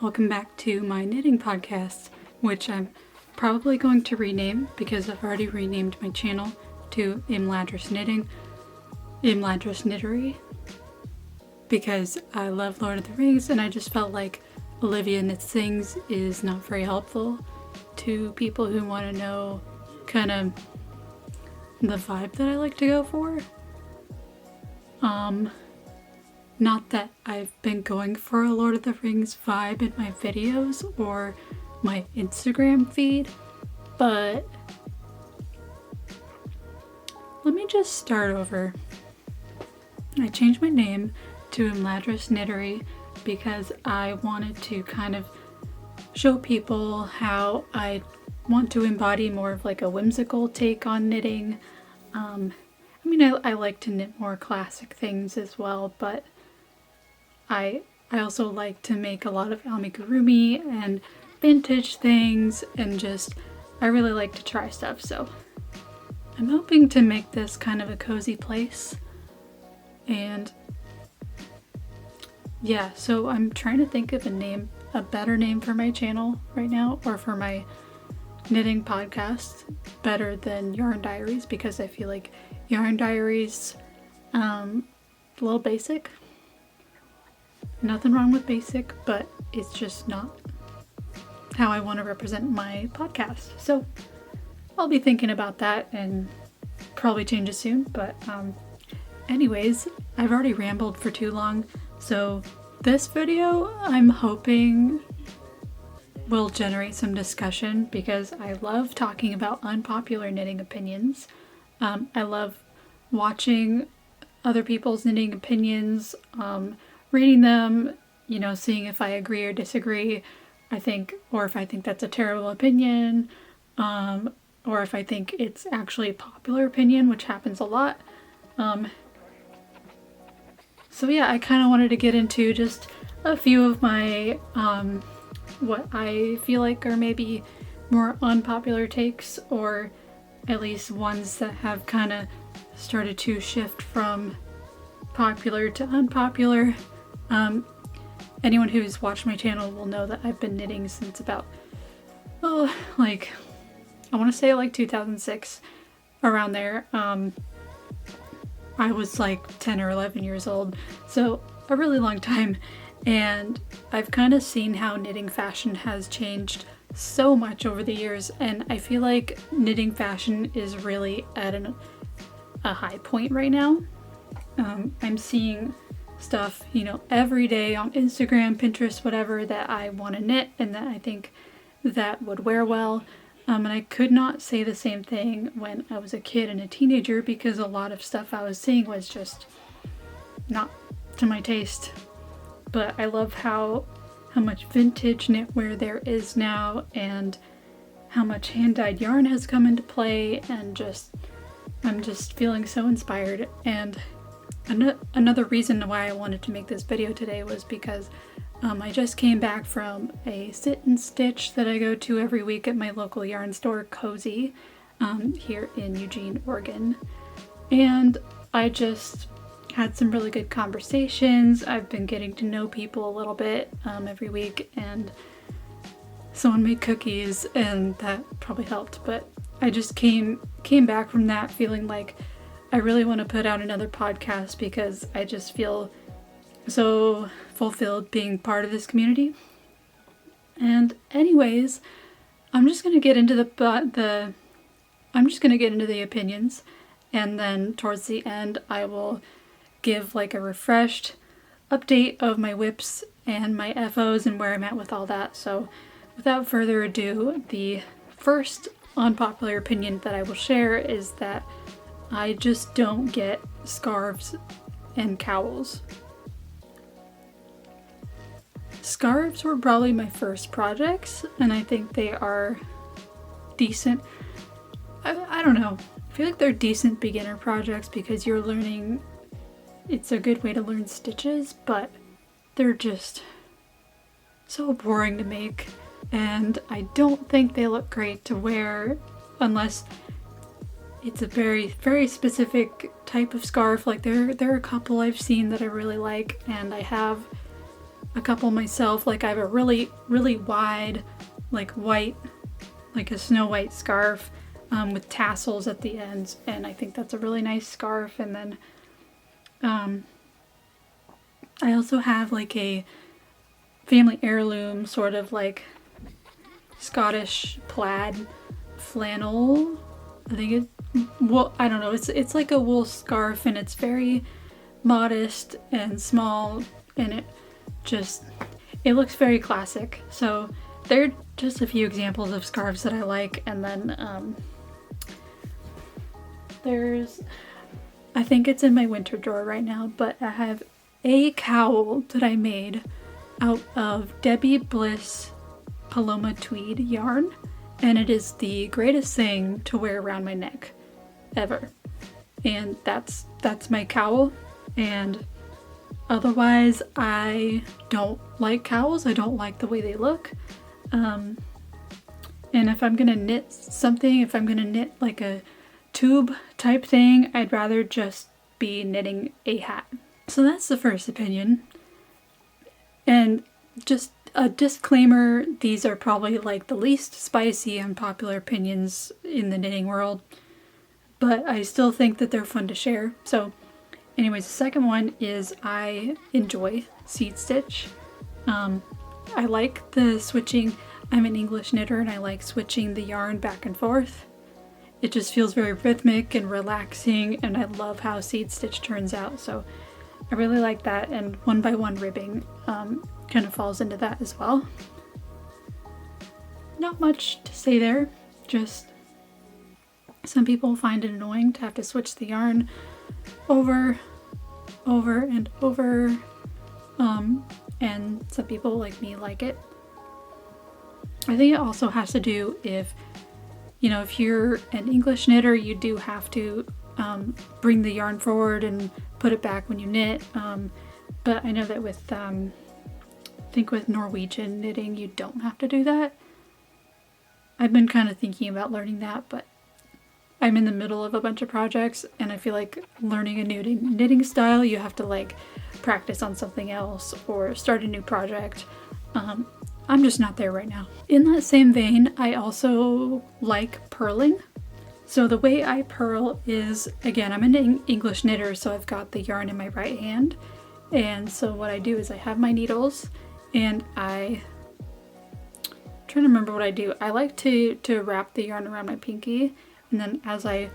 welcome back to my knitting podcast, which I'm probably going to rename because I've already renamed my channel to Imladris Knittery, because I love Lord of the Rings and I just felt like Olivia Knits Things is not very helpful to people who want to know kind of the vibe that I like to go for. Not that I've been going for a Lord of the Rings vibe in my videos or my Instagram feed, but let me just start over. I changed my name to Imladris Knittery because I wanted to kind of show people how I want to embody more of like a whimsical take on knitting. I like to knit more classic things as well, but I also like to make a lot of amigurumi and vintage things, and I really like to try stuff, so I'm hoping to make this kind of a cozy place. And yeah, so I'm trying to think of a better name for my channel right now, or for my knitting podcast, better than Yarn Diaries, because I feel like Yarn Diaries, a little basic. Nothing wrong with basic, but it's just not how I want to represent my podcast. So I'll be thinking about that and probably change it soon. But anyways, I've already rambled for too long. So this video, I'm hoping, will generate some discussion because I love talking about unpopular knitting opinions. I love watching other people's knitting opinions, reading them, seeing if I agree or disagree, or if I think that's a terrible opinion, or if I think it's actually a popular opinion, which happens a lot. So yeah, I kind of wanted to get into just a few of my, what I feel like are maybe more unpopular takes, or at least ones that have kind of started to shift from popular to unpopular. Anyone who's watched my channel will know that I've been knitting since about, I want to say 2006, around there. I was 10 or 11 years old, so a really long time, and I've kind of seen how knitting fashion has changed so much over the years, and I feel like knitting fashion is really at a high point right now. I'm seeing stuff, every day on Instagram, Pinterest, whatever, that I want to knit and that I think that would wear well. And I could not say the same thing when I was a kid and a teenager, because a lot of stuff I was seeing was just not to my taste. But I love how much vintage knitwear there is now, and how much hand-dyed yarn has come into play, and I'm just feeling so inspired. And another reason why I wanted to make this video today was because I just came back from a sit and stitch that I go to every week at my local yarn store, Cozy, here in Eugene, Oregon. And I just had some really good conversations. I've been getting to know people a little bit every week, and someone made cookies, and that probably helped. But I just came back from that feeling like I really want to put out another podcast, because I just feel so fulfilled being part of this community. And anyways, I'm just going to get into the opinions, and then towards the end I will give a refreshed update of my whips and my FOs and where I'm at with all that. So without further ado, the first unpopular opinion that I will share is that I just don't get scarves and cowls. Scarves were probably my first projects, and I think they are decent. I don't know. I feel like they're decent beginner projects because you're learning. It's a good way to learn stitches, but they're just so boring to make, and I don't think they look great to wear unless it's a very, very specific type of scarf. There are a couple I've seen that I really like, and I have a couple myself. Like I have a really wide, like white, like a snow white scarf with tassels at the ends, and I think that's a really nice scarf. And then I also have like a family heirloom sort of like Scottish plaid flannel. I think it, well, I don't know, it's like a wool scarf, and it's very modest and small, and it looks very classic. So they're just a few examples of scarves that I like. And then I think it's in my winter drawer right now, but I have a cowl that I made out of Debbie Bliss Paloma tweed yarn, and it is the greatest thing to wear around my neck ever. And that's my cowl. And otherwise, I don't like cowls. I don't like the way they look. And if I'm gonna knit something, if I'm gonna knit like a tube type thing, I'd rather just be knitting a hat. So that's the first opinion. And just a disclaimer, these are probably like the least spicy unpopular opinions in the knitting world, but I still think that they're fun to share. So anyways, the second one is I enjoy seed stitch. I like the switching. I'm an English knitter and I like switching the yarn back and forth. It just feels very rhythmic and relaxing, and I love how seed stitch turns out. So I really like that, and 1x1 ribbing kind of falls into that as well. Not much to say there, just some people find it annoying to have to switch the yarn over and over, and some people like me like it. I think it also has to do if you're an English knitter, you do have to bring the yarn forward and put it back when you knit, but I know that with I think with Norwegian knitting you don't have to do that. I've been kind of thinking about learning that, but I'm in the middle of a bunch of projects, and I feel like learning a new knitting style, you have to like practice on something else or start a new project. I'm just not there right now. In that same vein, I also like purling. So the way I purl is, again, I'm an English knitter, so I've got the yarn in my right hand. And so what I do is I have my needles, and I'm trying to remember what I do. I like to wrap the yarn around my pinky, and then as I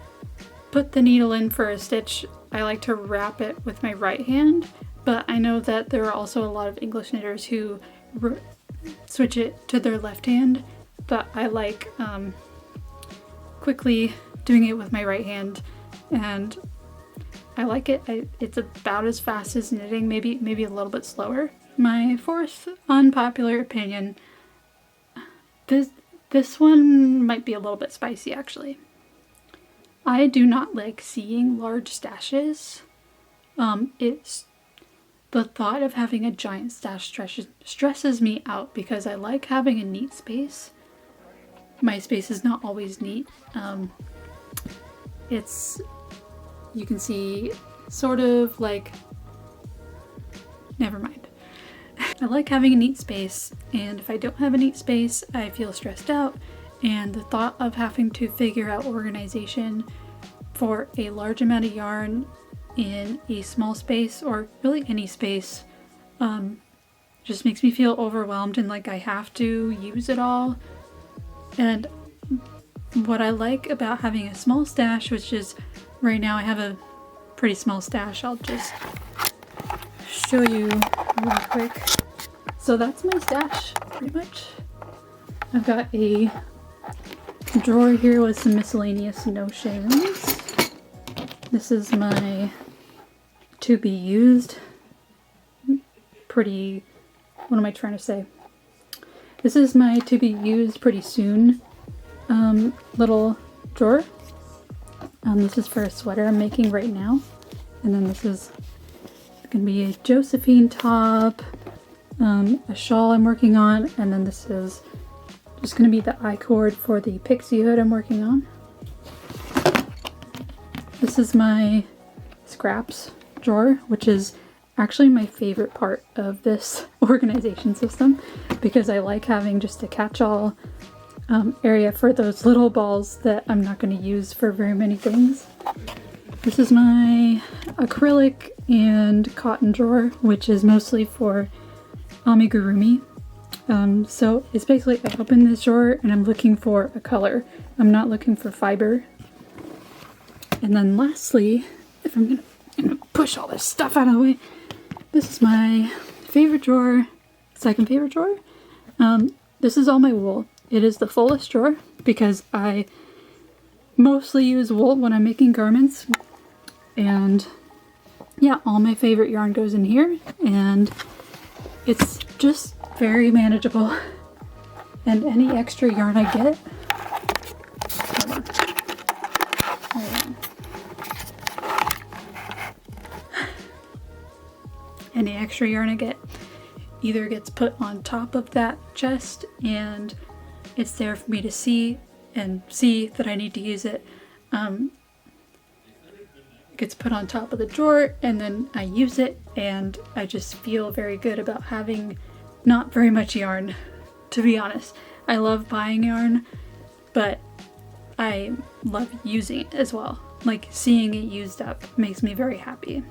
put the needle in for a stitch, I like to wrap it with my right hand. But I know that there are also a lot of English knitters who switch it to their left hand, but I like quickly doing it with my right hand, and I like it. It's about as fast as knitting, maybe a little bit slower. My fourth unpopular opinion, this one might be a little bit spicy actually. I do not like seeing large stashes. It's the thought of having a giant stash stresses me out because I like having a neat space. My space is not always neat. You can see sort of like, never mind. I like having a neat space, and if I don't have a neat space, I feel stressed out, and the thought of having to figure out organization for a large amount of yarn in a small space, or really any space, just makes me feel overwhelmed and like I have to use it all. And what I like about having a small stash, which is right now I have a pretty small stash, I'll just show you real quick. So that's my stash pretty much. I've got a drawer here with some miscellaneous notions. This is my to be used pretty, what am I trying to say? This is my to be used pretty soon little drawer. This is for a sweater I'm making right now. And then this is gonna be a Josephine top, a shawl I'm working on, and then this is just gonna be the I-cord for the pixie hood I'm working on. This is my scraps drawer, which is actually my favorite part of this organization system, because I like having just a catch-all area for those little balls that I'm not going to use for very many things. This is my acrylic and cotton drawer, which is mostly for amigurumi. So it's basically, I open this drawer and I'm looking for a color. I'm not looking for fiber. And then lastly, if I'm gonna push all this stuff out of the way, this is my favorite drawer, second favorite drawer. This is all my wool. It is the fullest drawer because I mostly use wool when I'm making garments. And yeah, all my favorite yarn goes in here, and it's just very manageable. And any extra yarn I get, any extra yarn I get either gets put on top of that chest and it's there for me to see and see that I need to use it. It gets put on top of the drawer and then I use it, and I just feel very good about having not very much yarn, to be honest. I love buying yarn, but I love using it as well. Like, seeing it used up makes me very happy.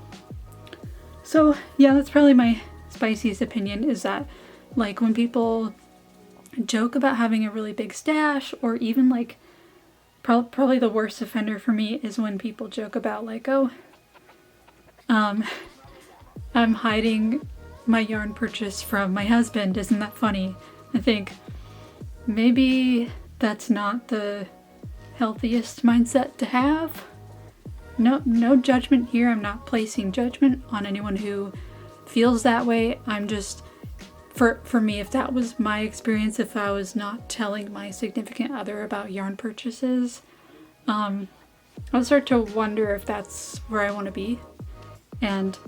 So yeah, that's probably my spiciest opinion, is that like when people joke about having a really big stash, or even like probably the worst offender for me is when people joke about like, oh, I'm hiding my yarn purchase from my husband, isn't that funny? I think maybe that's not the healthiest mindset to have. No judgment here. I'm not placing judgment on anyone who feels that way. I'm just, for me, if that was my experience, if I was not telling my significant other about yarn purchases, I'll start to wonder if that's where I want to be. And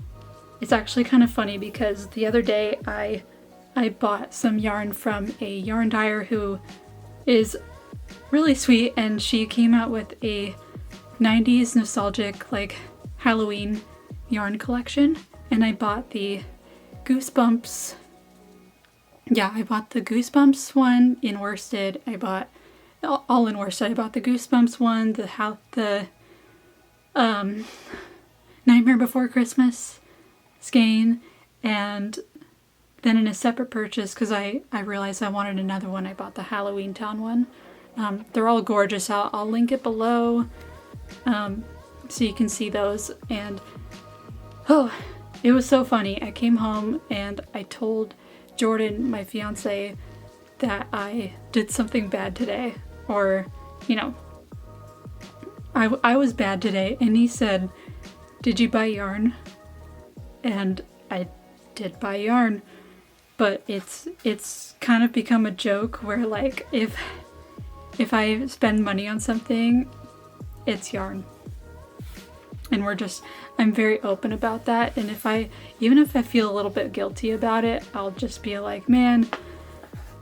it's actually kind of funny because the other day I bought some yarn from a yarn dyer who is really sweet, and she came out with a 90s nostalgic like Halloween yarn collection, and I bought the Goosebumps. Yeah, I bought the Goosebumps one in worsted. I bought all in worsted. I bought the Goosebumps one, the Nightmare Before Christmas skein, and then in a separate purchase, because I realized I wanted another one, I bought the Halloween Town one. They're all gorgeous. I'll link it below so you can see those. And oh, it was so funny. I came home and I told Jordan, my fiance, that I did something bad today, or you know, I was bad today, and he said, "Did you buy yarn?" And I did buy yarn, but it's kind of become a joke where like if I spend money on something, it's yarn. And I'm very open about that, and even if I feel a little bit guilty about it, I'll just be like, man,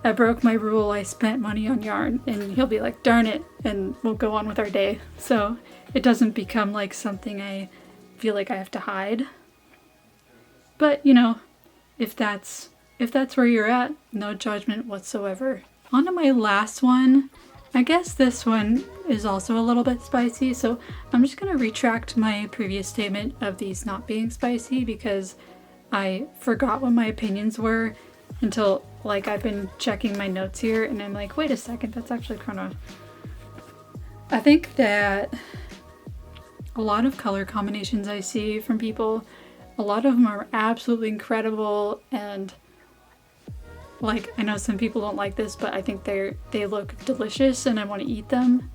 I broke my rule, I spent money on yarn, and he'll be like, darn it, and we'll go on with our day. So it doesn't become like something I feel like I have to hide. But you know, if that's where you're at, no judgment whatsoever. On to my last one. I guess this one is also a little bit spicy, so I'm just going to retract my previous statement of these not being spicy, because I forgot what my opinions were until like I've been checking my notes here, and I'm like, wait a second, that's actually kind of... I think that a lot of color combinations I see from people, a lot of them are absolutely incredible, and like, I know some people don't like this, but I think they look delicious and I want to eat them.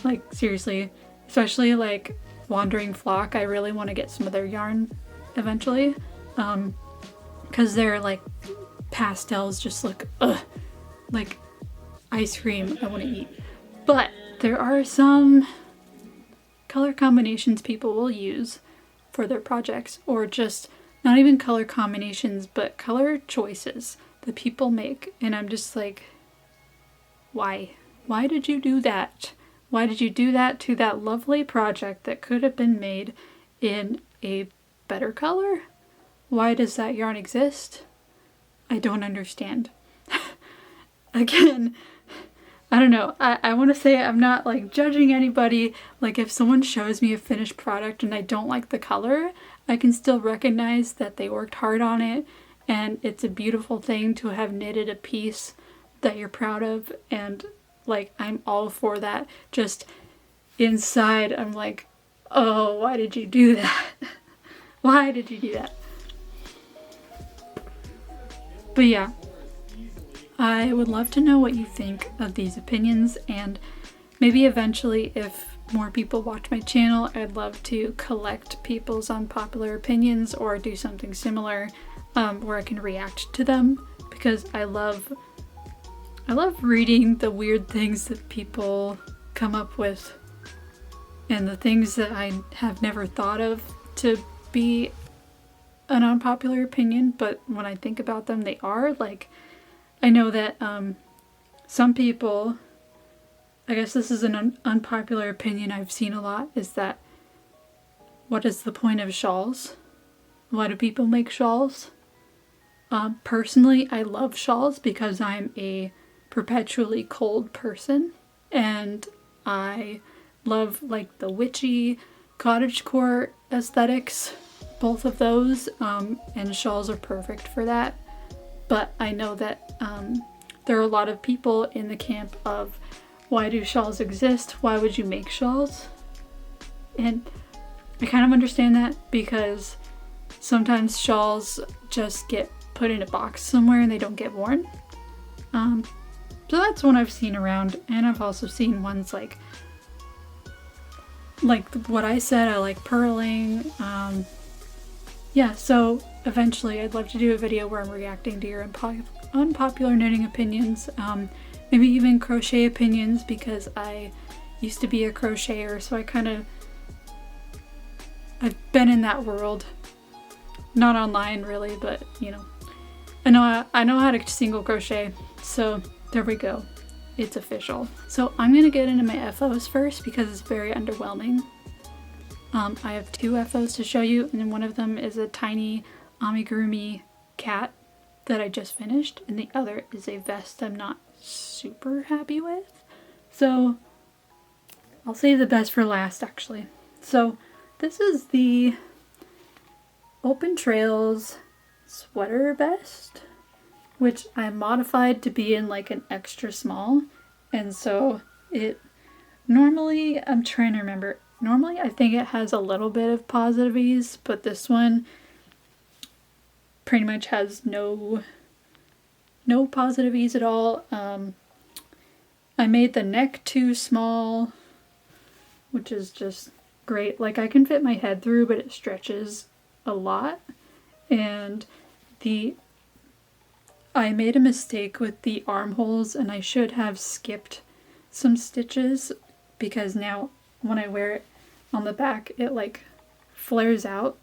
Like, seriously. Especially like Wandering Flock, I really want to get some of their yarn eventually. Because their like pastels just look like ice cream I want to eat. But there are some color combinations people will use for their projects, or just not even color combinations, but color choices that people make. And I'm just like, why? Why did you do that? Why did you do that to that lovely project that could have been made in a better color? why does that yarn exist? I don't understand. Again, I don't know. I want to say I'm not like judging anybody. Like if someone shows me a finished product and I don't like the color, I can still recognize that they worked hard on it, and it's a beautiful thing to have knitted a piece that you're proud of, and like I'm all for that. Just inside I'm like, oh, why did you do that? Why did you do that? But yeah, I would love to know what you think of these opinions, and maybe eventually if more people watch my channel, I'd love to collect people's unpopular opinions or do something similar where I can react to them, because I love reading the weird things that people come up with and the things that I have never thought of to be an unpopular opinion, but when I think about them, they are. Like, I know that some people, I guess this is an unpopular opinion I've seen a lot, is that what is the point of shawls? Why do people make shawls? Personally, I love shawls because I'm a perpetually cold person, and I love like the witchy cottagecore aesthetics, both of those, and shawls are perfect for that. But I know that there are a lot of people in the camp of, why do shawls exist? Why would you make shawls? And I kind of understand that, because sometimes shawls just get put in a box somewhere and they don't get worn. So that's one I've seen around, and I've also seen ones like what I said, I like purling. Yeah, so eventually I'd love to do a video where I'm reacting to your unpopular knitting opinions, maybe even crochet opinions, because I used to be a crocheter, so I've been in that world. Not online really, but you know, I know how to single crochet, so there we go. It's official. So I'm gonna get into my FOs first because it's very underwhelming. I have 2 FOs to show you, and one of them is a tiny amigurumi cat that I just finished, and the other is a vest I'm not super happy with. So I'll save the best for last, actually. So this is the Open Trails sweater vest, which I modified to be in like an extra small, and so it normally, I'm trying to remember, normally I think it has a little bit of positive ease, but this one pretty much has no positive ease at all. I made the neck too small, which is just great. Like, I can fit my head through, but it stretches a lot. And I made a mistake with the armholes, and I should have skipped some stitches, because now when I wear it on the back, it like flares out,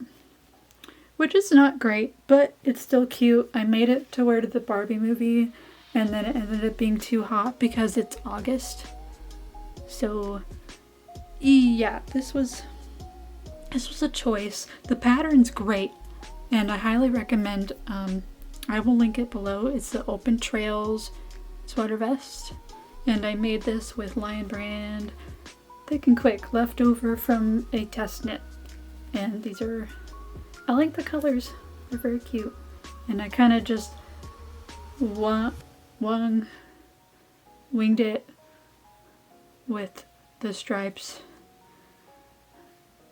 which is not great, but it's still cute. I made it to wear to the Barbie movie, and then it ended up being too hot because it's August. So yeah, this was a choice. The pattern's great, and I highly recommend, I will link it below. It's the Open Trails sweater vest, and I made this with Lion Brand Thick and Quick, leftover from a test knit. And these are, I like the colors, they're very cute. And I kind of just winged it with the stripes,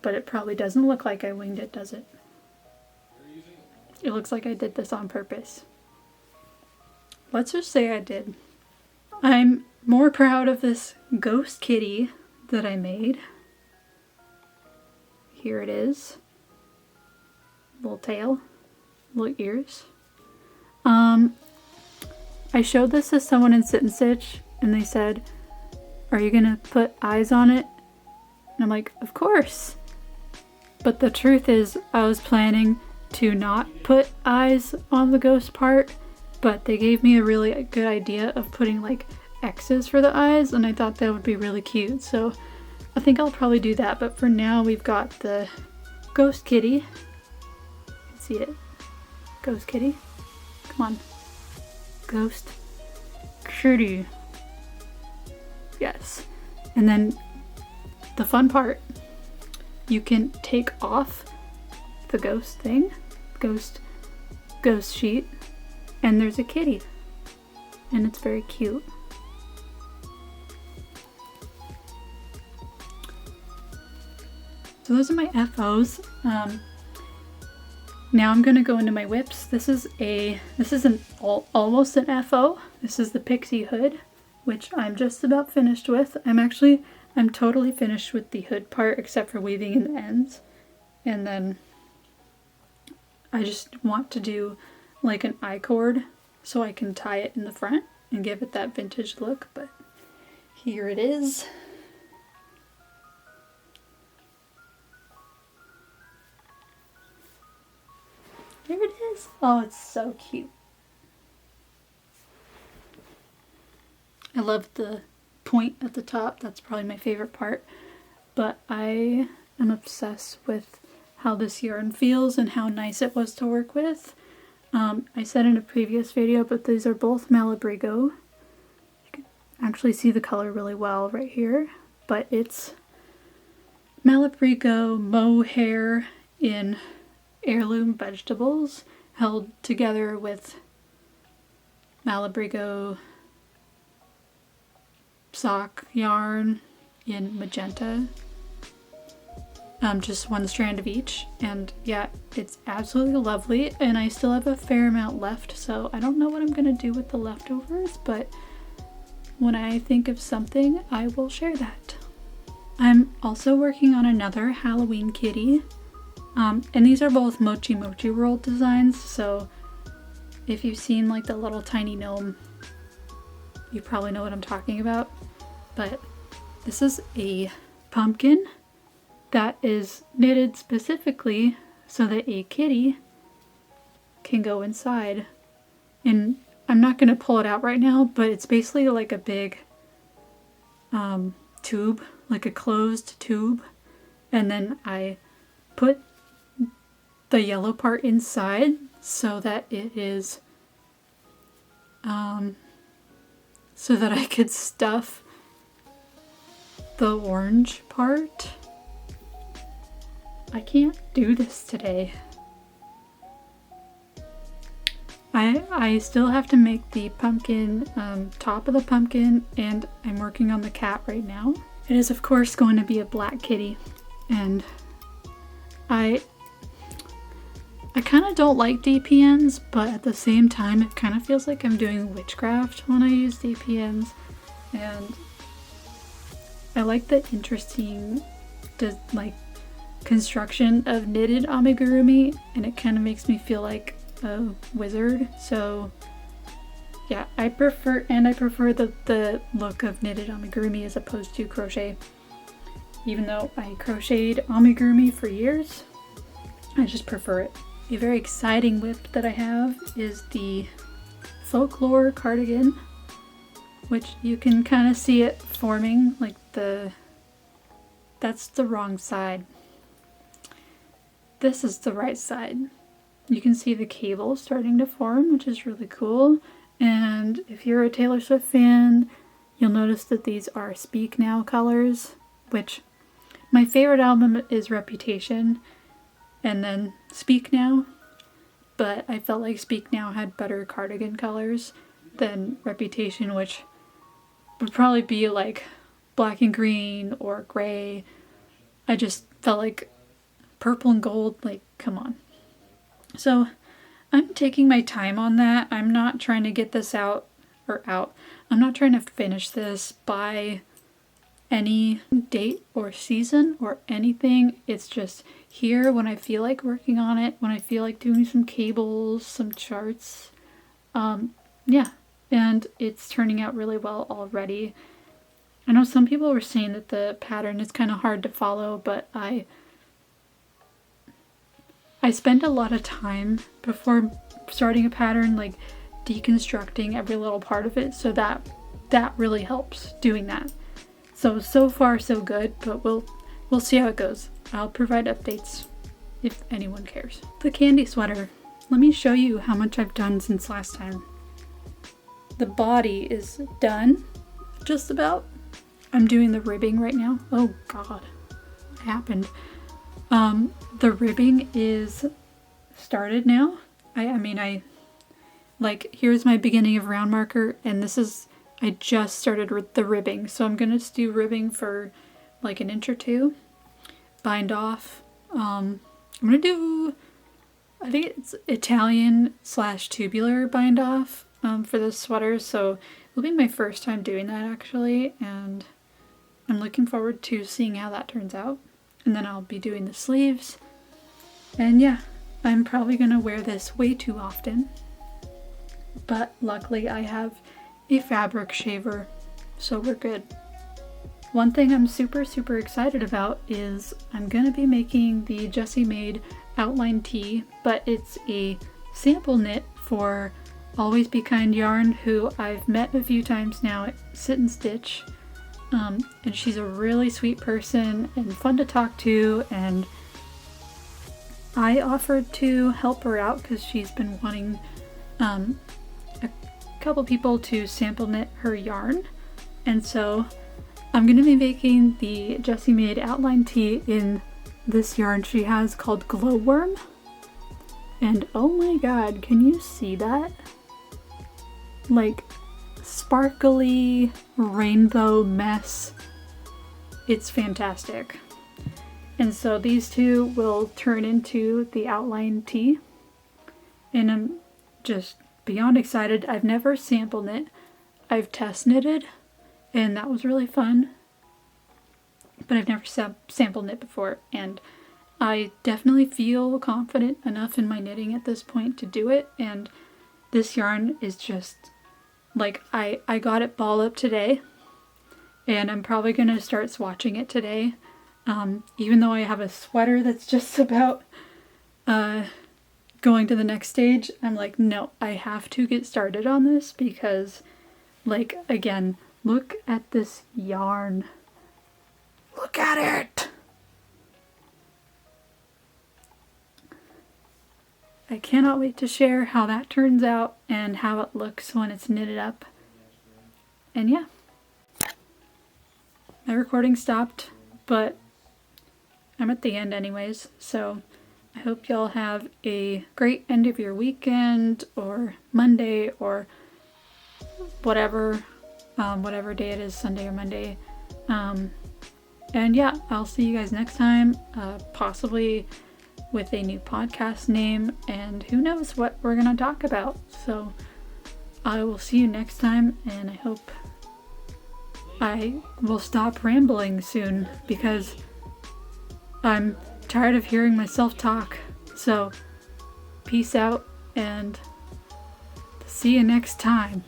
but it probably doesn't look like I winged it, does it? It looks like I did this on purpose. Let's just say I did. I'm more proud of this ghost kitty that I made. Here it is. Little tail, little ears. I showed this to someone in Sit and Stitch, and they said, "Are you gonna put eyes on it?" And I'm like, of course. But the truth is, I was planning to not put eyes on the ghost part, but they gave me a really good idea of putting like X's for the eyes, and I thought that would be really cute, so I think I'll probably do that. But for now, we've got the ghost kitty. You can see it Ghost kitty. Come on. Ghost kitty. Yes. And then the fun part, you can take off the ghost thing, ghost sheet, and there's a kitty. And it's very cute. So those are my FOs. Now I'm gonna go into my whips. This is almost an FO. This is the Pixie hood, which I'm just about finished with. I'm totally finished with the hood part except for weaving in the ends. And then I just want to do like an I-cord so I can tie it in the front and give it that vintage look, but here it is. There it is. Oh, it's so cute. I love the point at the top. That's probably my favorite part. But I am obsessed with how this yarn feels and how nice it was to work with. I said in a previous video, but these are both Malabrigo. You can actually see the color really well right here. But it's Malabrigo mohair in heirloom vegetables held together with Malabrigo sock yarn in magenta. Just one strand of each, and yeah, it's absolutely lovely, and I still have a fair amount left, so I don't know what I'm gonna do with the leftovers, but when I think of something, I will share that. I'm also working on another Halloween kitty. And these are both Mochi Mochi World designs, so if you've seen like the little tiny gnome, you probably know what I'm talking about. But this is a pumpkin that is knitted specifically so that a kitty can go inside. And I'm not going to pull it out right now, but it's basically like a big tube, like a closed tube. And then I put the yellow part inside so that it is so that I could stuff the orange part. I can't do this today. I still have to make the pumpkin, top of the pumpkin, and I'm working on the cat right now. It is of course going to be a black kitty, and I kind of don't like DPNs, but at the same time it kind of feels like I'm doing witchcraft when I use DPNs, and I like the interesting construction of knitted amigurumi, and it kind of makes me feel like a wizard. So yeah, I prefer the look of knitted amigurumi as opposed to crochet. Even though I crocheted amigurumi for years, I just prefer it. A very exciting whip that I have is the Folklore cardigan, which you can kind of see it forming, like that's the wrong side. This is the right side. You can see the cable starting to form, which is really cool. And if you're a Taylor Swift fan, you'll notice that these are Speak Now colors, which my favorite album is Reputation and then Speak Now, but I felt like Speak Now had better cardigan colors than Reputation, which would probably be like black and green or gray. I just felt like purple and gold, like, come on. So I'm taking my time on that. I'm not trying to get this out. I'm not trying to finish this by any date or season or anything. It's just here when I feel like working on it, when I feel like doing some cables, some charts. Yeah, and it's turning out really well already. I know some people were saying that the pattern is kind of hard to follow, but I spend a lot of time before starting a pattern, like deconstructing every little part of it, so that really helps doing that. So far so good, but we'll see how it goes. I'll provide updates if anyone cares. The candy sweater. let me show you how much I've done since last time. The body is done, just about. I'm doing the ribbing right now. Oh God, what happened? The ribbing is started now. I like, here's my beginning of round marker, and this is, I just started with the ribbing. So I'm gonna just do ribbing for like an inch or two. Bind off. I'm gonna do, I think it's Italian / tubular bind off for this sweater. So it'll be my first time doing that actually, and I'm looking forward to seeing how that turns out. And then I'll be doing the sleeves. And yeah, I'm probably gonna wear this way too often. But luckily I have a fabric shaver, so we're good. One thing I'm super excited about is I'm gonna be making the Jessie made outline tee, but it's a sample knit for Always Be Kind Yarn, who I've met a few times now at Sit and Stitch. And she's a really sweet person and fun to talk to, and I offered to help her out because she's been wanting a couple people to sample knit her yarn. And so I'm going to be making the Jessie made outline tee in this yarn she has called Glowworm. And oh my god, can you see that? Like, sparkly rainbow mess. It's fantastic. And so these two will turn into the outline tee. And I'm just beyond excited. I've never sample knit. I've test knitted, and that was really fun. But I've never sample knit before, and I definitely feel confident enough in my knitting at this point to do it. And this yarn is just like, I got it ball up today, and I'm probably gonna start swatching it today. Even though I have a sweater that's just about going to the next stage, I'm like, no, I have to get started on this because, like, again, look at this yarn. Look at it! I cannot wait to share how that turns out and how it looks when it's knitted up. And yeah, my recording stopped, but I'm at the end anyways, so I hope y'all have a great end of your weekend or Monday or whatever day it is, Sunday or Monday. And yeah, I'll see you guys next time, possibly with a new podcast name, and who knows what we're gonna talk about. So I will see you next time, and I hope I will stop rambling soon because I'm tired of hearing myself talk. So peace out, and see you next time.